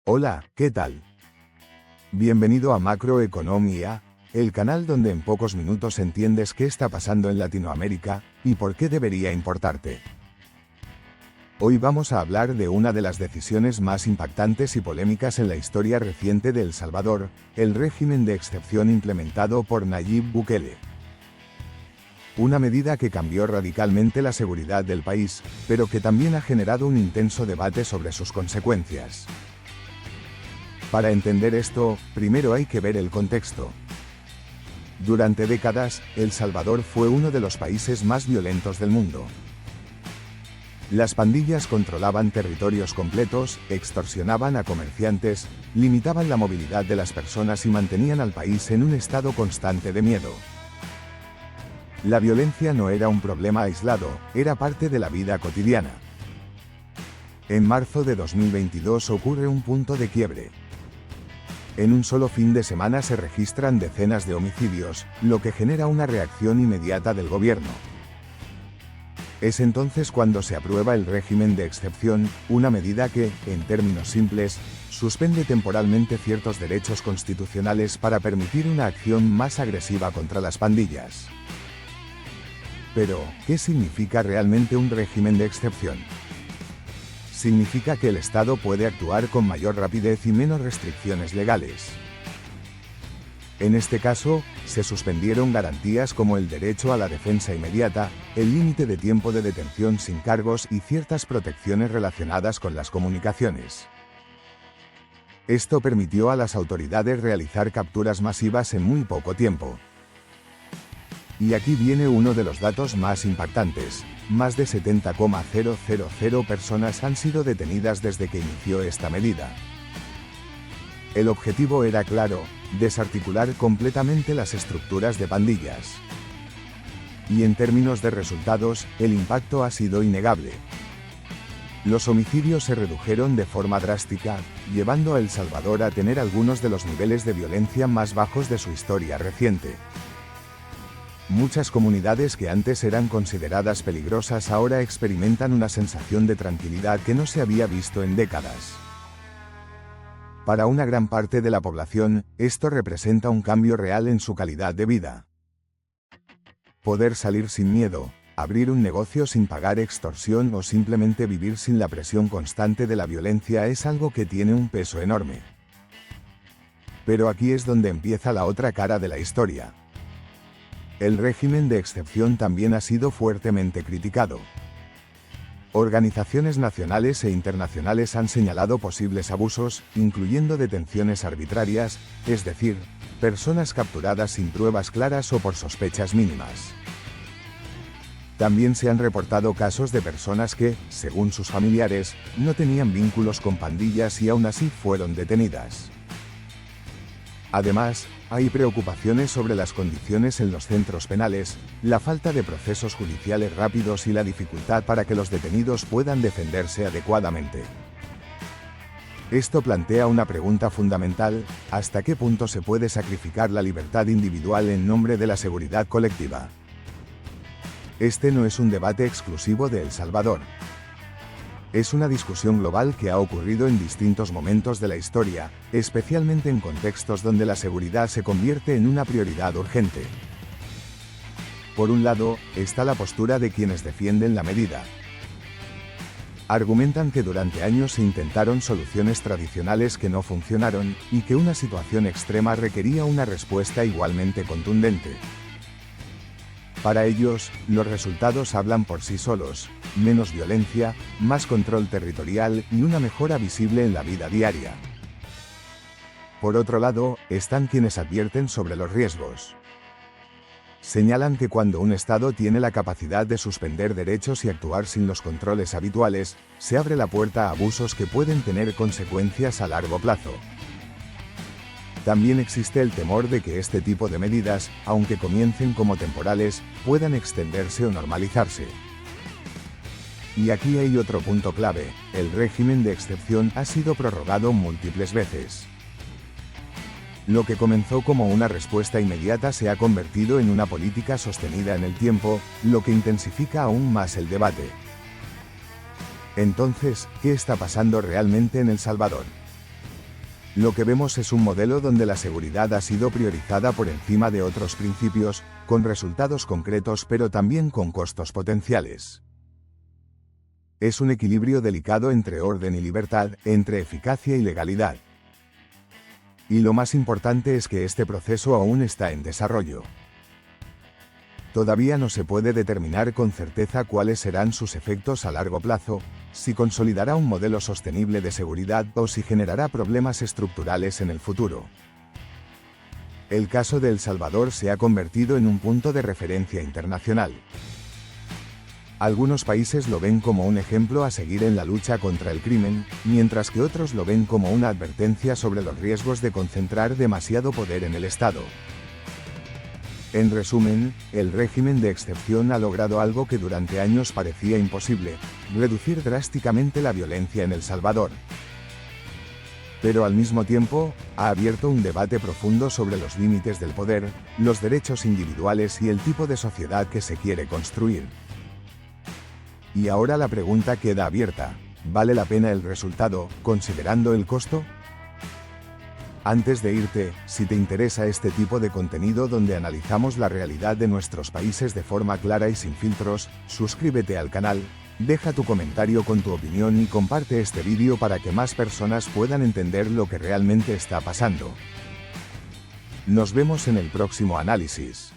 Hola, ¿qué tal? Bienvenido a Macroeconomía, el canal donde en pocos minutos entiendes qué está pasando en Latinoamérica y por qué debería importarte. Hoy vamos a hablar de una de las decisiones más impactantes y polémicas en la historia reciente de El Salvador, el régimen de excepción implementado por Nayib Bukele. Una medida que cambió radicalmente la seguridad del país, pero que también ha generado un intenso debate sobre sus consecuencias. Para entender esto, primero hay que ver el contexto. Durante décadas, El Salvador fue uno de los países más violentos del mundo. Las pandillas controlaban territorios completos, extorsionaban a comerciantes, limitaban la movilidad de las personas y mantenían al país en un estado constante de miedo. La violencia no era un problema aislado, era parte de la vida cotidiana. En marzo de 2022 ocurre un punto de quiebre. En un solo fin de semana se registran decenas de homicidios, lo que genera una reacción inmediata del gobierno. Es entonces cuando se aprueba el régimen de excepción, una medida que, en términos simples, suspende temporalmente ciertos derechos constitucionales para permitir una acción más agresiva contra las pandillas. Pero, ¿qué significa realmente un régimen de excepción? Significa que el Estado puede actuar con mayor rapidez y menos restricciones legales. En este caso, se suspendieron garantías como el derecho a la defensa inmediata, el límite de tiempo de detención sin cargos y ciertas protecciones relacionadas con las comunicaciones. Esto permitió a las autoridades realizar capturas masivas en muy poco tiempo. Y aquí viene uno de los datos más impactantes. Más de 70,000 personas han sido detenidas desde que inició esta medida. El objetivo era claro: desarticular completamente las estructuras de pandillas. Y en términos de resultados, el impacto ha sido innegable. Los homicidios se redujeron de forma drástica, llevando a El Salvador a tener algunos de los niveles de violencia más bajos de su historia reciente. Muchas comunidades que antes eran consideradas peligrosas ahora experimentan una sensación de tranquilidad que no se había visto en décadas. Para una gran parte de la población, esto representa un cambio real en su calidad de vida. Poder salir sin miedo, abrir un negocio sin pagar extorsión o simplemente vivir sin la presión constante de la violencia es algo que tiene un peso enorme. Pero aquí es donde empieza la otra cara de la historia. El régimen de excepción también ha sido fuertemente criticado. Organizaciones nacionales e internacionales han señalado posibles abusos, incluyendo detenciones arbitrarias, es decir, personas capturadas sin pruebas claras o por sospechas mínimas. También se han reportado casos de personas que, según sus familiares, no tenían vínculos con pandillas y aún así fueron detenidas. Además, hay preocupaciones sobre las condiciones en los centros penales, la falta de procesos judiciales rápidos y la dificultad para que los detenidos puedan defenderse adecuadamente. Esto plantea una pregunta fundamental: ¿hasta qué punto se puede sacrificar la libertad individual en nombre de la seguridad colectiva? Este no es un debate exclusivo de El Salvador. Es una discusión global que ha ocurrido en distintos momentos de la historia, especialmente en contextos donde la seguridad se convierte en una prioridad urgente. Por un lado, está la postura de quienes defienden la medida. Argumentan que durante años se intentaron soluciones tradicionales que no funcionaron, y que una situación extrema requería una respuesta igualmente contundente. Para ellos, los resultados hablan por sí solos: menos violencia, más control territorial y una mejora visible en la vida diaria. Por otro lado, están quienes advierten sobre los riesgos. Señalan que cuando un Estado tiene la capacidad de suspender derechos y actuar sin los controles habituales, se abre la puerta a abusos que pueden tener consecuencias a largo plazo. También existe el temor de que este tipo de medidas, aunque comiencen como temporales, puedan extenderse o normalizarse. Y aquí hay otro punto clave: el régimen de excepción ha sido prorrogado múltiples veces. Lo que comenzó como una respuesta inmediata se ha convertido en una política sostenida en el tiempo, lo que intensifica aún más el debate. Entonces, ¿qué está pasando realmente en El Salvador? Lo que vemos es un modelo donde la seguridad ha sido priorizada por encima de otros principios, con resultados concretos pero también con costos potenciales. Es un equilibrio delicado entre orden y libertad, entre eficacia y legalidad. Y lo más importante es que este proceso aún está en desarrollo. Todavía no se puede determinar con certeza cuáles serán sus efectos a largo plazo, si consolidará un modelo sostenible de seguridad o si generará problemas estructurales en el futuro. El caso de El Salvador se ha convertido en un punto de referencia internacional. Algunos países lo ven como un ejemplo a seguir en la lucha contra el crimen, mientras que otros lo ven como una advertencia sobre los riesgos de concentrar demasiado poder en el Estado. En resumen, el régimen de excepción ha logrado algo que durante años parecía imposible: reducir drásticamente la violencia en El Salvador. Pero al mismo tiempo, ha abierto un debate profundo sobre los límites del poder, los derechos individuales y el tipo de sociedad que se quiere construir. Y ahora la pregunta queda abierta: ¿vale la pena el resultado, considerando el costo? Antes de irte, si te interesa este tipo de contenido donde analizamos la realidad de nuestros países de forma clara y sin filtros, suscríbete al canal, deja tu comentario con tu opinión y comparte este vídeo para que más personas puedan entender lo que realmente está pasando. Nos vemos en el próximo análisis.